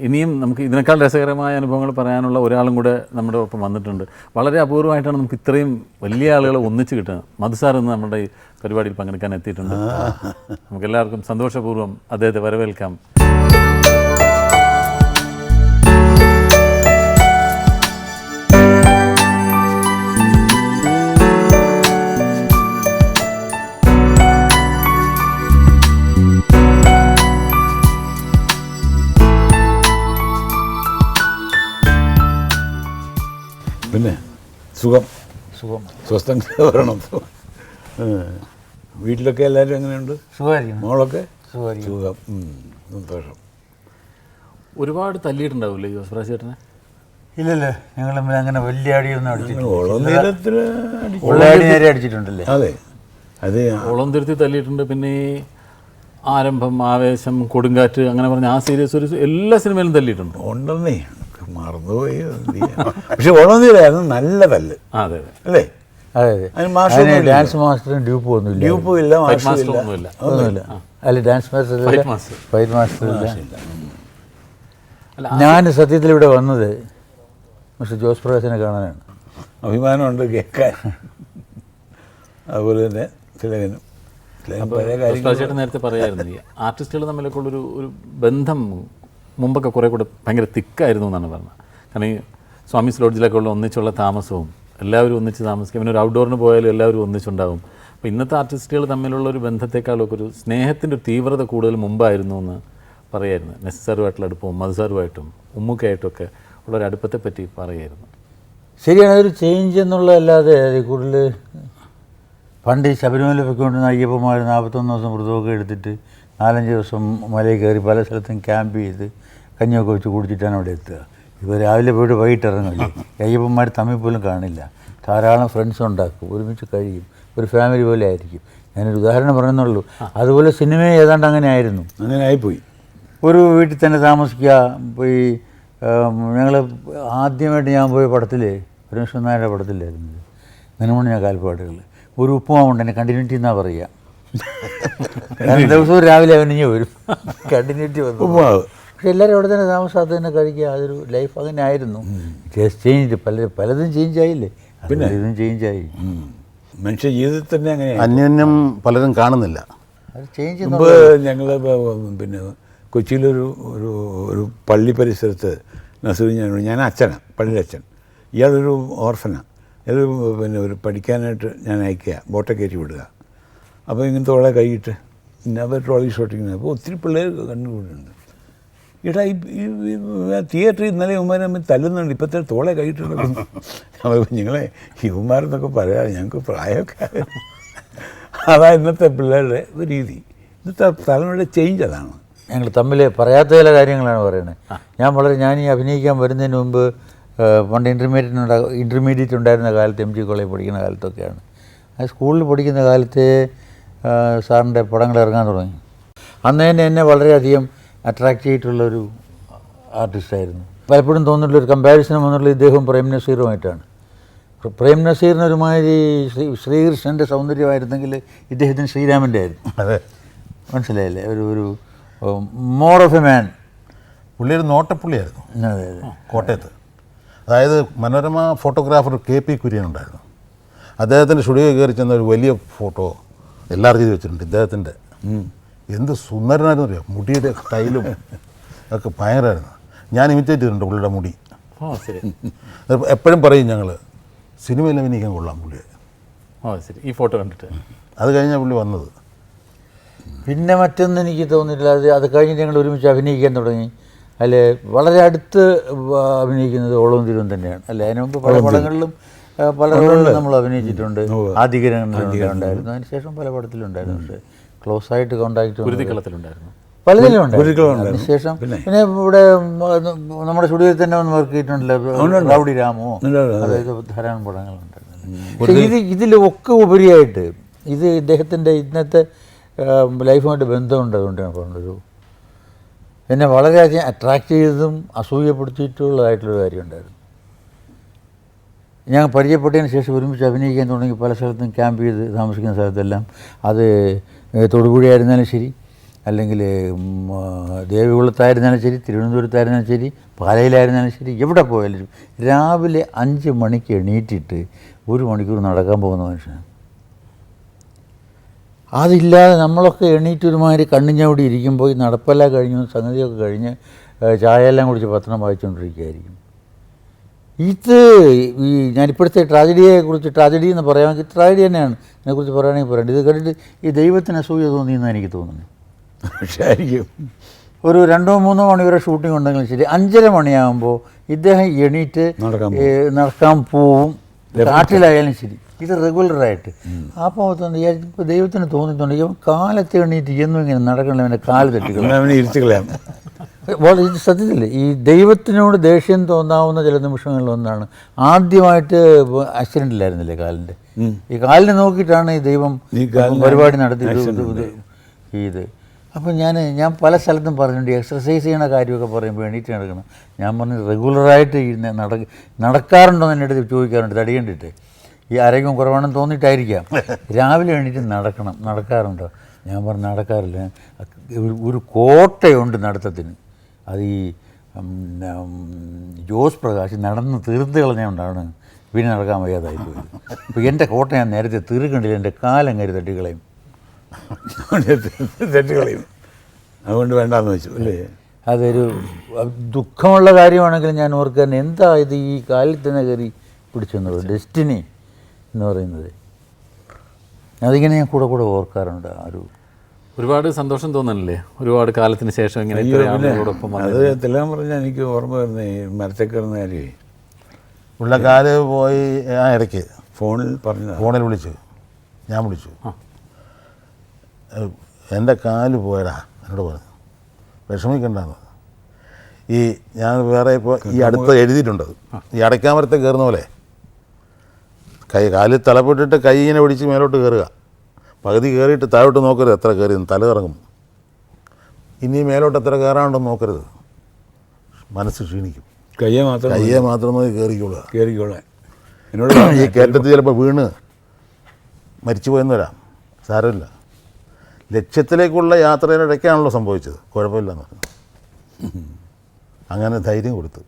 ഇനിയും നമുക്ക് ഇതിനേക്കാൾ രസകരമായ അനുഭവങ്ങൾ പറയാനുള്ള ഒരാളും കൂടെ നമ്മുടെ ഒപ്പം വന്നിട്ടുണ്ട്. വളരെ അപൂർവമായിട്ടാണ് നമുക്ക് ഇത്രയും വലിയ ആളുകളെ ഒന്നിച്ച് കിട്ടുന്നത്. മധുസാർ ഇന്ന് നമ്മുടെ ഈ പരിപാടിയിൽ പങ്കെടുക്കാൻ എത്തിയിട്ടുണ്ട്. നമുക്കെല്ലാവർക്കും സന്തോഷപൂർവ്വം അദ്ദേഹത്തെ വരവേൽക്കാം. പിന്നെ സുഖം സ്വസ്ഥം വരണം. വീട്ടിലൊക്കെ എല്ലാവരും എങ്ങനെയുണ്ട്? സുഖമായിരിക്കും. മോളൊക്കെ സുഖമായിരിക്കും. സുഖം, സന്തോഷം. ഒരുപാട് തല്ലിയിട്ടുണ്ടാവില്ലേ ജോസ്പ്രാജ് ചേട്ടനെ? ഇല്ലല്ലേ, ഞങ്ങൾ തമ്മിൽ അങ്ങനെ വലിയ അടിയൊന്നും അടിച്ചിട്ടില്ല. അടിച്ചിട്ടുണ്ടല്ലേ? അതെ അതെ, ഓളം തിരുത്തി തല്ലിയിട്ടുണ്ട്. പിന്നെ ഈ ആരംഭം, ആവേശം, കൊടുങ്കാറ്റ്, അങ്ങനെ പറഞ്ഞ ആ സീരീസ് ഒരു എല്ലാ സിനിമയിലും തല്ലിയിട്ടുണ്ട്. ഉണ്ടെന്നേ, മറന്നുപോയി. പക്ഷെ ഓളൊന്നില്ലായിരുന്നു, നല്ല തല്ല്. അതെ അല്ലേ? അതെ അതെ. ഡാൻസ് മാസ്റ്ററും ഡ്യൂപ്പും ഒന്നുമില്ല. ഡ്യൂപ്പും ഇല്ല, ഒന്നുമില്ല. അല്ല, ഡാൻസ് മാസ്റ്റർ ഫൈറ്റ് മാസ്റ്റർ ഇല്ല. ഞാൻ സത്യത്തിൽ ഇവിടെ വന്നത് മിസ്റ്റർ ജോസ് പ്രകാശിനെ കാണാനാണ്. അഭിമാനമുണ്ട് കേൾക്കാൻ. അതുപോലെ തന്നെ തിലകനും ചേട്ടൻ നേരത്തെ പറയായിരുന്നു, ഈ ആർട്ടിസ്റ്റുകൾ തമ്മിലൊക്കെ ഉള്ളൊരു ബന്ധം മുമ്പൊക്കെ കുറേ കൂടെ ഭയങ്കര തിക്കായിരുന്നു എന്നാണ് പറഞ്ഞത്. കാരണം ഈ സ്വാമീസ് ലോഡ്ജിലൊക്കെ ഉള്ള ഒന്നിച്ചുള്ള താമസവും എല്ലാവരും ഒന്നിച്ച് താമസിക്കും. പിന്നെ ഒരു ഔട്ട്ഡോറിന് പോയാലും എല്ലാവരും ഒന്നിച്ചുണ്ടാവും. അപ്പോൾ ഇന്നത്തെ ആർട്ടിസ്റ്റുകൾ തമ്മിലുള്ള ഒരു ബന്ധത്തെക്കാളൊക്കെ ഒരു സ്നേഹത്തിൻ്റെ ഒരു തീവ്രത കൂടുതൽ മുമ്പായിരുന്നു എന്ന് പറയായിരുന്നു. നെസ്സാറുമായിട്ടുള്ള അടുപ്പവും മധുസാറുമായിട്ടും ഉമ്മുക്കായിട്ടുമൊക്കെ ഉള്ളൊരു അടുപ്പത്തെ പറ്റി പറയായിരുന്നു. ശരിയാണ്, അതൊരു ചേഞ്ച് എന്നുള്ളതല്ലാതെ അതിൽ കൂടുതൽ പണ്ട് ഈ ശബരിമല പൊയ്ക്കൊണ്ടിരുന്ന അയ്യപ്പന്മാർ 41 ദിവസം വ്രതമൊക്കെ എടുത്തിട്ട് 4-5 ദിവസം മലയിൽ കയറി പല സ്ഥലത്തും ക്യാമ്പ് ചെയ്ത് കഞ്ഞിയൊക്കെ വെച്ച് കുടിച്ചിട്ടാണ് അവിടെ എത്തുക. ഇപ്പോൾ രാവിലെ പോയിട്ട് വൈകിട്ട് ഇറങ്ങില്ലേ, അയ്യപ്പന്മാർ തമ്മിൽ പോലും കാണില്ല. ധാരാളം ഫ്രണ്ട്സ് ഉണ്ടാക്കും, ഒരുമിച്ച് കഴിയും, ഒരു ഫാമിലി പോലെ ആയിരിക്കും. ഞാനൊരു ഉദാഹരണം പറയുന്നുള്ളൂ. അതുപോലെ സിനിമ ഏതാണ്ട് അങ്ങനെ ആയിരുന്നു, അങ്ങനെ ആയിപ്പോയി. ഒരു വീട്ടിൽ തന്നെ താമസിക്കുക. പോയി ഞങ്ങൾ ആദ്യമായിട്ട് ഞാൻ പോയ പടത്തിൽ പരമേശ്വരൻ നായരുടെ പടത്തിലായിരുന്നു നിലമണി ഞാൻ കാൽപ്പാടുകൾ. ഒരു ഉപ്പുമാവുണ്ട്, എന്നെ കണ്ടിന്യൂറ്റി എന്നാണ് പറയുക. ദിവസവും രാവിലെ അവനിഞ്ഞ് വരും, കണ്ടിന്യൂറ്റി വന്നു. പക്ഷെ എല്ലാവരും അവിടെ തന്നെ താമസം, അത് തന്നെ കഴിക്കുക. അതൊരു ലൈഫ് അങ്ങനെ ആയിരുന്നു. ചേഞ്ച് പലതും ചേഞ്ചായില്ലേ? പിന്നെ ഇതും ചേഞ്ചായി. മനുഷ്യ ജീവിതത്തിൽ തന്നെ അങ്ങനെ അന്യോന്യം പലരും കാണുന്നില്ല. അത് ചേഞ്ച്. മുമ്പ് ഞങ്ങൾ പിന്നെ കൊച്ചിയിലൊരു ഒരു ഒരു പള്ളി പരിസരത്ത് നസീർ, ഞാൻ അച്ഛനാണ്, പള്ളിയുടെ അച്ഛൻ. ഇയാളൊരു ഓർഫനാണ്. ഇത് പിന്നെ ഒരു പഠിക്കാനായിട്ട് ഞാൻ അയക്കുക, ബോട്ടെ കയറ്റി വിടുക. അപ്പോൾ ഇങ്ങനത്തെ ഓളെ കൈയിട്ട് പിന്നെ അവർ ട്രോളി ഷോട്ടിങ്. അപ്പോൾ ഒത്തിരി പിള്ളേർ കണ്ടുകൂടുന്നുണ്ട്. ഈടാ ഈ തിയേറ്ററിൽ ഇന്നലെ ഇവന്മാർ തമ്മിൽ തല്ലുന്നുണ്ട്, ഇപ്പോഴത്തെ തോളെ കൈയിട്ടുണ്ടെന്ന്. നിങ്ങളെ ഇവന്മാരെന്നൊക്കെ പറയാം, ഞങ്ങൾക്ക് പ്രായമൊക്കെ. അതാ ഇന്നത്തെ പിള്ളേരുടെ ഒരു രീതി. ഇന്നത്തെ തലമുറയുടെ ചേഞ്ച് അതാണ്. ഞങ്ങൾ തമ്മിൽ പറയാത്ത ചില കാര്യങ്ങളാണ് പറയുന്നത്. ഞാൻ ഈ അഭിനയിക്കാൻ വരുന്നതിന് മുമ്പ് പണ്ട് ഇൻ്റർമീഡിയറ്റ് ഉണ്ടായിരുന്ന കാലത്ത്, MG കോളേജ് പഠിക്കുന്ന കാലത്തൊക്കെയാണ്. ആ സ്കൂളിൽ പഠിക്കുന്ന കാലത്ത് സാറിൻ്റെ പടങ്ങൾ ഇറങ്ങാൻ തുടങ്ങി. അന്ന് തന്നെ എന്നെ വളരെയധികം അട്രാക്റ്റ് ചെയ്തിട്ടുള്ളൊരു ആർട്ടിസ്റ്റായിരുന്നു. പലപ്പോഴും തോന്നിയിട്ടുള്ളൊരു കമ്പാരിസൺ വന്നുള്ള ഇദ്ദേഹവും പ്രേം നസീറുമായിട്ടാണ്. പ്രേം നസീറിനൊരുമാതിരി ശ്രീകൃഷ്ണൻ്റെ സൗന്ദര്യമായിരുന്നെങ്കിൽ ഇദ്ദേഹത്തിന് ശ്രീരാമൻ്റെ ആയിരുന്നു. അതെ, മനസ്സിലായില്ലേ? ഒരു മോർ ഓഫ് എ മാൻ. പുള്ളി ഒരു നോട്ടപ്പുള്ളിയായിരുന്നു. അതെ അതെ. കോട്ടയത്ത്, അതായത് മനോരമ ഫോട്ടോഗ്രാഫർ KP കുര്യൻ ഉണ്ടായിരുന്നു. അദ്ദേഹത്തിൻ്റെ സ്റ്റുഡിയോ കയറി ചെന്ന ഒരു വലിയ ഫോട്ടോ എല്ലാവരും ചെയ്ത് വെച്ചിട്ടുണ്ട്. ഇദ്ദേഹത്തിൻ്റെ എന്ത് സുന്ദരനായിരുന്നു അറിയാം. മുടിയുടെ സ്റ്റൈലും ഒക്കെ ഭയങ്കരമായിരുന്നു. ഞാൻ ഇമിറ്റേറ്റ് ചെയ്തിട്ടുണ്ട് പുള്ളിയുടെ മുടി. എപ്പോഴും പറയും ഞങ്ങൾ സിനിമയിൽ അഭിനയിക്കാൻ കൊള്ളാം പുള്ളിയെ. ഈ ഫോട്ടോ കണ്ടിട്ട് അത് കഴിഞ്ഞാൽ പുള്ളി വന്നത്. പിന്നെ മറ്റൊന്നും എനിക്ക് തോന്നിയിട്ടില്ല. അത് കഴിഞ്ഞിട്ട് ഞങ്ങൾ ഒരുമിച്ച് അഭിനയിക്കാൻ തുടങ്ങി. അതിൽ വളരെ അടുത്ത് അഭിനയിക്കുന്നത് ഓളവും തിരുവും തന്നെയാണ്. അല്ലേ, അതിന് മുമ്പ് പല പടങ്ങളിലും പല റോളിലും നമ്മൾ അഭിനയിച്ചിട്ടുണ്ട്. ആദ്യഗ്രഹങ്ങളിലുണ്ടായിരുന്നു, അതിനുശേഷം പല പടത്തിലുണ്ടായിരുന്നുണ്ട്. ക്ലോസ് ആയിട്ട് കോണ്ടാക്ട് പലതിലും ഉണ്ടായിരുന്നു. അതിനുശേഷം പിന്നെ ഇവിടെ നമ്മുടെ സ്റ്റുഡിയോയിൽ തന്നെ വന്ന് വർക്ക് ചെയ്തിട്ടുണ്ടല്ലോ, റൗഡി രാമോ, അതായത് ധാരാളം പടങ്ങളുണ്ടായിരുന്നു. പക്ഷേ ഇതിലൊക്കെ ഉപരിയായിട്ട് ഇത് ഇദ്ദേഹത്തിൻ്റെ ഇന്നത്തെ ലൈഫുമായിട്ട് ബന്ധമുണ്ട്. അതുകൊണ്ടാണ് പറഞ്ഞൊരു എന്നെ വളരെയധികം അട്രാക്റ്റ് ചെയ്തതും അസൂയപ്പെടുത്തിയിട്ടുള്ളതായിട്ടുള്ളൊരു കാര്യമുണ്ടായിരുന്നു. ഞാൻ പരിചയപ്പെട്ടതിന് ശേഷം ഒരുമിച്ച് അഭിനയിക്കാൻ തുടങ്ങി. പല സ്ഥലത്തും ക്യാമ്പ് ചെയ്ത് താമസിക്കുന്ന സ്ഥലത്തെല്ലാം, അത് തൊടുപുഴയായിരുന്നാലും ശരി, അല്ലെങ്കിൽ ദേവികുളത്തായിരുന്നാലും ശരി, തിരുവനന്തപുരത്തായിരുന്നാലും ശരി, പാലയിലായിരുന്നാലും ശരി, എവിടെ പോയാലും രാവിലെ 5 മണിക്ക് എണീറ്റിട്ട് 1 മണിക്കൂർ നടക്കാൻ പോകുന്ന മനുഷ്യനാണ്. അതില്ലാതെ നമ്മളൊക്കെ എണീറ്റ് ഒരുമാതിരി കണ്ണിഞ്ഞവിടെ ഇരിക്കുമ്പോൾ ഈ നടപ്പെല്ലാം കഴിഞ്ഞു, സംഗതിയൊക്കെ കഴിഞ്ഞ് ചായയെല്ലാം കുടിച്ച് പത്രം വായിച്ചുകൊണ്ടിരിക്കുകയായിരിക്കും. ഇത് ഈ ഞാനിപ്പോഴത്തെ ട്രാജഡിയെക്കുറിച്ച്, ട്രാജഡി എന്ന് പറയാമെങ്കിൽ ട്രാജഡി തന്നെയാണ്, ഇതിനെക്കുറിച്ച് പറയുകയാണെങ്കിൽ പറയേണ്ടത്. ഇത് കണ്ടിട്ട് ഈ ദൈവത്തിന് അസൂയ തോന്നിയെന്ന് എനിക്ക് തോന്നുന്നു. പക്ഷേ ആയിരിക്കും ഒരു 2-3 മണി വരെ ഷൂട്ടിംഗ് ഉണ്ടെങ്കിലും ശരി, 5:30 മണിയാകുമ്പോൾ ഇദ്ദേഹം എണീറ്റ് നടക്കാൻ പോവും, കാട്ടിലായാലും ശരി. ഇത് റെഗുലറായിട്ട്. അപ്പോൾ ഇപ്പോൾ ദൈവത്തിന് തോന്നിയിട്ടുണ്ട് ഇവൻ കാലത്ത് എണീറ്റ് എന്നും ഇങ്ങനെ നടക്കണം, അവൻ്റെ കാല് തട്ടിക്കളയാം, ഇരുത്തുകളയാം. ഇത് സത്യത്തിൽ ഈ ദൈവത്തിനോട് ദേഷ്യം തോന്നാവുന്ന ചില നിമിഷങ്ങളിലൊന്നാണ്. ആദ്യമായിട്ട് ആക്സിഡൻറ്റിലായിരുന്നില്ലേ കാലിൻ്റെ, ഈ കാലിനെ നോക്കിയിട്ടാണ് ഈ ദൈവം പരിപാടി നടത്തി ഇത്. അപ്പോൾ ഞാൻ പല സ്ഥലത്തും പറഞ്ഞിട്ടുണ്ട്, എക്സർസൈസ് ചെയ്യണ കാര്യമൊക്കെ പറയുമ്പോൾ എണീറ്റ് നടക്കണം. ഞാൻ പറഞ്ഞു റെഗുലറായിട്ട് ഈ നടക്കാറുണ്ടോ എന്ന് എൻ്റെ അടുത്ത് ചോദിക്കാറുണ്ട്, തടി കണ്ടിട്ട്. ഈ ആരോഗ്യം കുറവാണെന്ന് തോന്നിയിട്ടായിരിക്കാം. രാവിലെ എണീറ്റ് നടക്കാറുണ്ടോ? ഞാൻ പറഞ്ഞു നടക്കാറില്ല. ഒരു കോട്ടയുണ്ട് നടത്തത്തിന്, അത് ഈ ജോസ് പ്രകാശ് നടന്ന് തീർത്ത് കളഞ്ഞുകൊണ്ടാണ് പിന്നെ നടക്കാൻ വയ്യാതായി പോയത്. അപ്പോൾ എൻ്റെ കോട്ട ഞാൻ നേരത്തെ തീർക്കണ്ടില്ല, എൻ്റെ കാലങ്ങര് തട്ടിക്കളയും. അതുകൊണ്ട് വേണ്ടാന്ന് വെച്ചു അല്ലേ. അതൊരു ദുഃഖമുള്ള കാര്യമാണെങ്കിലും ഞാൻ ഓർക്കാൻ, എന്താ ഇത് ഈ കാലിൽ തന്നെ കയറി പിടിച്ചെന്നുള്ളത്, ഡെസ്റ്റിനി എന്ന് പറയുന്നത്. അതിങ്ങനെ ഞാൻ കൂടെ ഓർക്കാറുണ്ട്. ഒരുപാട് സന്തോഷം തോന്നണില്ലേ ഒരുപാട് കാലത്തിന് ശേഷം ഇങ്ങനെ ആളുകളോടൊപ്പം? അത് തെല്ലാം പറഞ്ഞാൽ എനിക്ക് ഓർമ്മ വരുന്ന ഈ മരത്തിൽ കയറുന്ന കാര്യമേ, ഉള്ളക്കാല് പോയി ആ ഇടയ്ക്ക് ഫോണിൽ വിളിച്ചു, ഞാൻ വിളിച്ചു, എൻ്റെ കാല് പോയടാ എന്നോട് പറഞ്ഞു, വിഷമിക്കണ്ടെന്ന്. ഈ ഞാൻ വേറെ ഇപ്പോൾ ഈ അടുത്ത് എഴുതിയിട്ടുണ്ട്, ഈ അടയ്ക്കാമരത്തെ കയറുന്ന പോലെ കാലിൽ തലപ്പെട്ടിട്ട് കൈ ഇങ്ങനെ പിടിച്ച് മേലോട്ട് കയറുക, പകുതി കയറിയിട്ട് താഴോട്ട് നോക്കരുത് എത്ര കയറിയെന്ന്, തല ഇറങ്ങും. ഇനി മേലോട്ട് എത്ര കയറാനുണ്ടെന്ന് നോക്കരുത്, മനസ്സ് ക്ഷീണിക്കും. കയ്യെ മാത്രം നോക്കി കയറിക്കോളാം. എന്നോട് ഈ കയറ്റത്തിൽ ചിലപ്പോൾ വീണ് മരിച്ചു പോയെന്ന് വരാം, സാരമില്ല, ലക്ഷ്യത്തിലേക്കുള്ള യാത്രയിലിടയ്ക്കാണല്ലോ സംഭവിച്ചത്, കുഴപ്പമില്ലെന്ന് പറഞ്ഞു. അങ്ങനെ ധൈര്യം കൊടുത്തു.